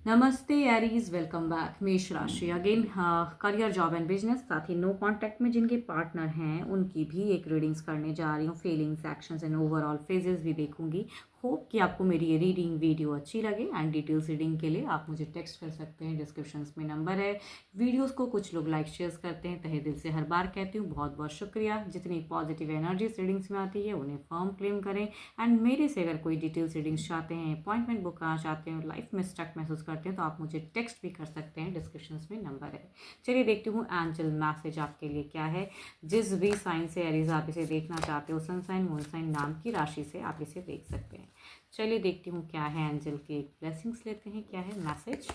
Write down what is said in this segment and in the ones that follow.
नमस्ते Aries, welcome back. मेष राशि again career, job and business, साथ ही नो कांटेक्ट में जिनके पार्टनर हैं उनकी भी एक रीडिंग्स करने जा रही हूँ। Feelings, actions and overall phases भी देखूंगी। होप कि आपको मेरी ये रीडिंग वीडियो अच्छी लगे। एंड डिटेल्स रीडिंग के लिए आप मुझे टेक्स्ट कर सकते हैं, डिस्क्रिप्शन में नंबर है। वीडियोस को कुछ लोग लाइक शेयर करते हैं, तहे दिल से हर बार कहती हूँ बहुत बहुत शुक्रिया। जितनी पॉजिटिव एनर्जीज रीडिंग्स में आती है उन्हें फर्म क्लेम करें। एंड मेरे से अगर कोई डिटेल्स रीडिंग्स चाहते हैं, अपॉइंटमेंट बुक करना चाहते हैं, लाइफ में स्टक महसूस करते हैं, तो आप मुझे टेक्स्ट भी कर सकते हैं, डिस्क्रिप्शन में नंबर है। चलिए देखती हूँ एंजल मैसेज आपके लिए क्या है। जिस भी साइन से एरीज आप इसे देखना चाहते हो, सन साइन, मून साइन, नाम की राशि से आप इसे देख सकते हैं। चलिए देखती हूँ क्या है एंजल के ब्लेसिंग्स, लेते हैं क्या है message.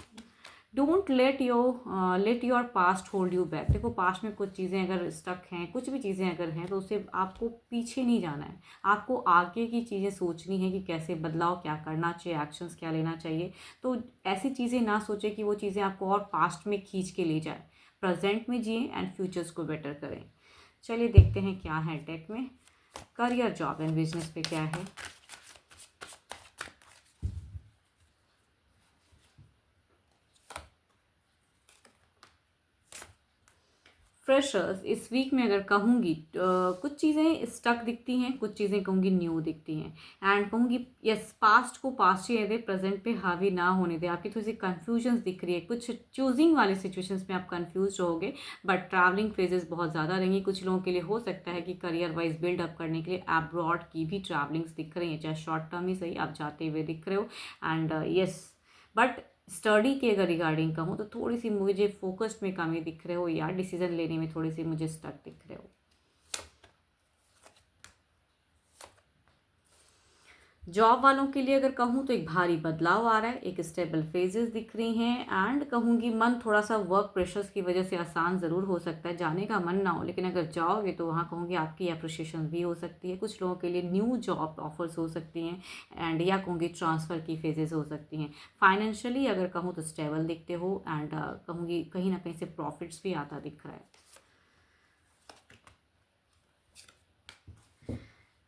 Don't let your past hold you back. देखो, पास्ट में कुछ चीज़ें अगर स्टक हैं, कुछ भी चीज़ें अगर हैं, तो उसे आपको पीछे नहीं जाना है। आपको आगे की चीज़ें सोचनी है कि कैसे बदलाव, क्या करना चाहिए, एक्शंस क्या लेना चाहिए। तो ऐसी चीज़ें ना सोचें कि वो चीज़ें आपको और पास्ट में खींच के ले जाए। प्रेजेंट में जिए एंड फ्यूचर्स को बेटर करें। चलिए देखते हैं क्या है डेक में। करियर, जॉब एंड बिजनेस पे क्या है। फ्रेशर्स इस वीक में अगर कहूँगी, कुछ चीज़ें स्टक दिखती हैं, कुछ चीज़ें कहूँगी न्यू दिखती हैं। एंड कहूँगी यस, पास्ट को पास्ट ही रहने दे, प्रेजेंट पे हावी ना होने दे। आपकी थोड़ी सी कन्फ्यूजन्स दिख रही है, कुछ चूजिंग वाले सिचुएशंस में आप कंफ्यूज रहोगे। बट ट्रैवलिंग फेजेस बहुत ज़्यादा रहेंगी। कुछ लोगों के लिए हो सकता है कि करियर वाइज बिल्डअप करने के लिए अब्रॉड की भी ट्रैवलिंग्स दिख रही हैं, चाहे शॉर्ट टर्म ही सही, आप जाते हुए दिख रहे हो। एंड यस, बट स्टडी के अगर रिगार्डिंग कहूँ तो थोड़ी सी मुझे फोकस्ड में कमी दिख रहे हो, या डिसीजन लेने में थोड़ी सी मुझे स्टक दिख रहे हो। जॉब वालों के लिए अगर कहूँ तो एक भारी बदलाव आ रहा है, एक स्टेबल फेजेस दिख रही हैं। एंड कहूँगी मन थोड़ा सा वर्क प्रेशर्स की वजह से आसान ज़रूर हो सकता है, जाने का मन ना हो, लेकिन अगर जाओगे तो वहाँ कहूँगी आपकी अप्रिशिएशन भी हो सकती है। कुछ लोगों के लिए न्यू जॉब ऑफर्स हो सकती हैं, एंड या कहूँगी ट्रांसफ़र की फेजेस हो सकती हैं। फाइनेंशियली अगर कहूँ तो स्टेबल दिखते हो। एंड कहूँगी कहीं ना कहीं से प्रॉफिट्स भी आता दिख रहा है।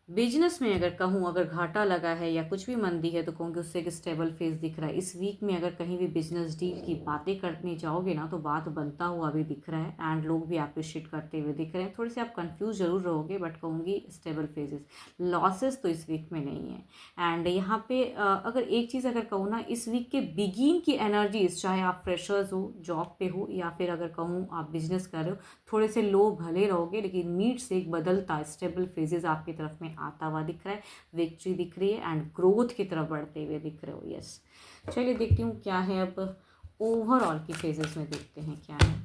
बिजनेस में अगर कहूँ, अगर घाटा लगा है या कुछ भी मंदी है, तो कहूँगी उससे एक स्टेबल फेज दिख रहा है। इस वीक में अगर कहीं भी बिजनेस डील की बातें करने जाओगे ना, तो बात बनता हुआ भी दिख रहा है। एंड लोग भी अप्रिशिएट करते हुए दिख रहे हैं। थोड़े से आप कंफ्यूज जरूर रहोगे, बट कहूँगी स्टेबल फेजेस। लॉसेस तो इस वीक में नहीं है। एंड यहाँ पे अगर एक चीज़ अगर कहूँ ना, इस वीक के बिगिन की एनर्जीज, चाहे आप फ्रेशर्स हो, जॉब पे हो, या फिर अगर कहूँ आप बिजनेस कर रहे हो, थोड़े से लो भले रहोगे, लेकिन नीड से एक बदलता स्टेबल फेजेस आपकी तरफ में आता हुआ दिख रहा है। विक्ट्री दिख रही है एंड ग्रोथ की तरफ बढ़ते हुए दिख रहे हो। यस, चलिए देखती हूँ क्या है अब। ओवरऑल की फेजेस में देखते हैं क्या है।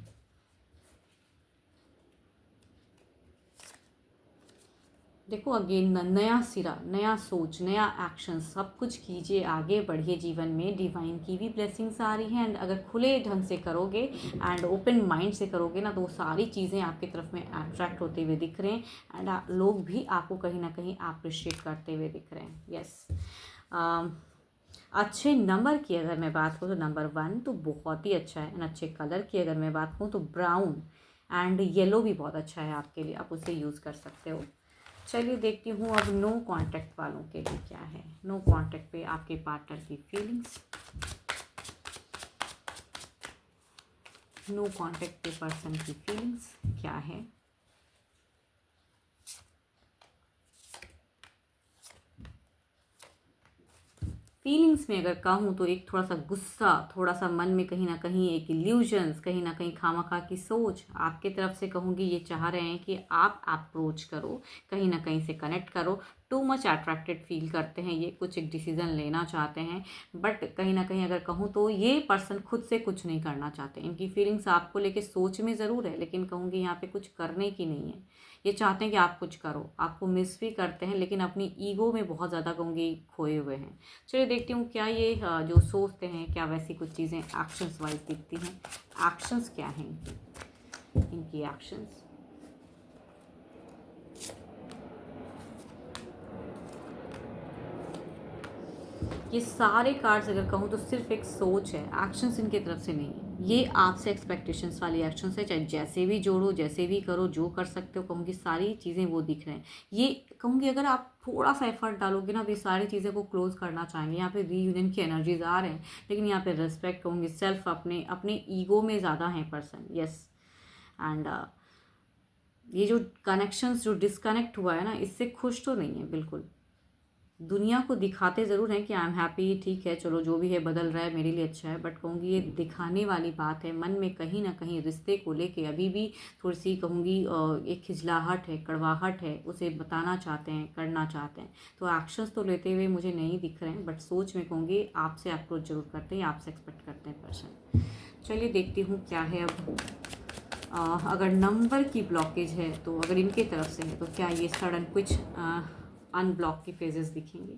देखो अगेन, नया सिरा, नया सोच, नया एक्शन, सब कुछ कीजिए, आगे बढ़िए जीवन में। डिवाइन की भी ब्लेसिंग्स आ रही हैं। एंड अगर खुले ढंग से करोगे एंड ओपन माइंड से करोगे ना, तो वो सारी चीज़ें आपकी तरफ में अट्रैक्ट होते हुए दिख रहे हैं। एंड लोग भी आपको कहीं ना कहीं अप्रिशिएट करते हुए दिख रहे हैं। यस, अच्छे नंबर की अगर मैं बात करूँ तो नंबर 1 तो बहुत ही अच्छा है। एंड अच्छे कलर की अगर मैं बात करूँ तो ब्राउन एंड येलो भी बहुत अच्छा है आपके लिए, आप उसे यूज़ कर सकते हो। चलिए देखती हूँ अब नो कांटेक्ट वालों के लिए क्या है। नो कांटेक्ट पे आपके पार्टनर की फीलिंग्स, नो कांटेक्ट पे पर्सन की फीलिंग्स क्या है। फीलिंग्स में अगर कहूँ तो एक थोड़ा सा गुस्सा, थोड़ा सा मन में कहीं ना कहीं एक इल्यूजन्स, कहीं ना कहीं खामखा की सोच आपके तरफ से कहूँगी ये चाह रहे हैं कि आप अप्रोच करो, कहीं ना कहीं से कनेक्ट करो। टू मच अट्रैक्टेड फील करते हैं ये, कुछ एक डिसीजन लेना चाहते हैं, बट कहीं ना कहीं अगर कहूँ तो ये पर्सन खुद से कुछ नहीं करना चाहते। इनकी फीलिंग्स आपको लेके सोच में ज़रूर है, लेकिन कहूँगी यहाँ पे कुछ करने की नहीं है। ये चाहते हैं कि आप कुछ करो, आपको मिस भी करते हैं, लेकिन अपनी ईगो में बहुत ज़्यादा कहूँगी खोए हुए हैं। चलिए देखती हूँ क्या ये जो सोचते हैं, क्या वैसी कुछ चीज़ें एक्शंस वाइज दिखती हैं। एक्शंस क्या हैं इनकी एक्शंस। ये सारे कार्ड्स अगर कहूँ तो सिर्फ एक सोच है, एक्शंस इनके तरफ से नहीं है। ये आपसे एक्सपेक्टेशंस वाली एक्शंस है, चाहे जैसे भी जोड़ो, जैसे भी करो, जो कर सकते हो, कहूँगी सारी चीज़ें वो दिख रहे हैं। ये कहूँगी अगर आप थोड़ा सा एफर्ट डालोगे ना, तो ये सारी चीज़ें को क्लोज करना चाहेंगे। यहाँ पे रीयूनियन की एनर्जीज आ रहे हैं, लेकिन यहाँ पे रिस्पेक्ट कहूँगी, सेल्फ अपने अपने ईगो में ज़्यादा है पर्सन। यस, एंड ये जो कनेक्शंस जो डिस्कनेक्ट हुआ है ना, इससे खुश तो नहीं है बिल्कुल। दुनिया को दिखाते ज़रूर हैं कि आई एम हैप्पी, ठीक है, चलो जो भी है बदल रहा है, मेरे लिए अच्छा है, बट कहूँगी ये दिखाने वाली बात है। मन में कहीं ना कहीं रिश्ते को लेके अभी भी थोड़ी सी कहूँगी एक खिजलाहट है, कड़वाहट है, उसे बताना चाहते हैं, करना चाहते हैं। तो एक्शंस तो लेते हुए मुझे नहीं दिख रहे हैं, बट सोच में कहूँगी आपसे अप्रोच जरूर करते हैं, आपसे एक्सपेक्ट करते हैं पर्सन। चलिए देखती हूँ क्या है अब। अगर नंबर की ब्लॉकेज है तो अगर इनके तरफ से है तो क्या ये सडन कुछ अनब्लॉक की फेजेस दिखेंगे।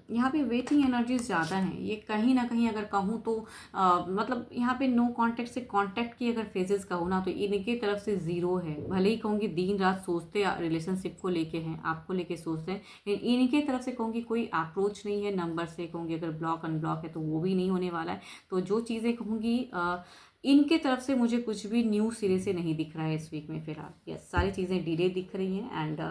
यहाँ पे वेटिंग एनर्जीज ज़्यादा हैं। ये कहीं ना कहीं अगर कहूँ तो मतलब यहाँ पे नो कांटेक्ट से कांटेक्ट की अगर फेजेस कहूँ ना, तो इनके तरफ से ज़ीरो है। भले ही कहूँगी दिन रात सोचते रिलेशनशिप को लेके हैं, आपको लेके सोचते हैं, लेकिन इनके तरफ से कहूँगी कोई अप्रोच नहीं है नंबर से। कहूँगी अगर ब्लॉक अनब्लॉक है तो वो भी नहीं होने वाला है। तो जो चीज़ें कहूँगी इनके तरफ से मुझे कुछ भी न्यू सिरे से नहीं दिख रहा है इस वीक में फिलहाल। यस, सारी चीज़ें डिले दिख रही हैं। एंड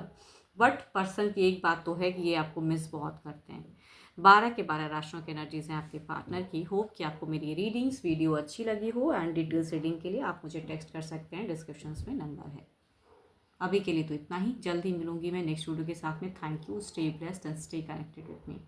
बट पर्सन की एक बात तो है कि ये आपको मिस बहुत करते हैं। 12 के 12 राशियों की एनर्जीज हैं आपके पार्टनर की। होप कि आपको मेरी रीडिंग्स वीडियो अच्छी लगी हो। एंड डिटेल्स रीडिंग के लिए आप मुझे टेक्स्ट कर सकते हैं, डिस्क्रिप्शंस में नंबर है। अभी के लिए तो इतना ही, जल्दी मिलूंगी मैं नेक्स्ट वीडियो के साथ में। Thank you, stay blessed and stay connected with me.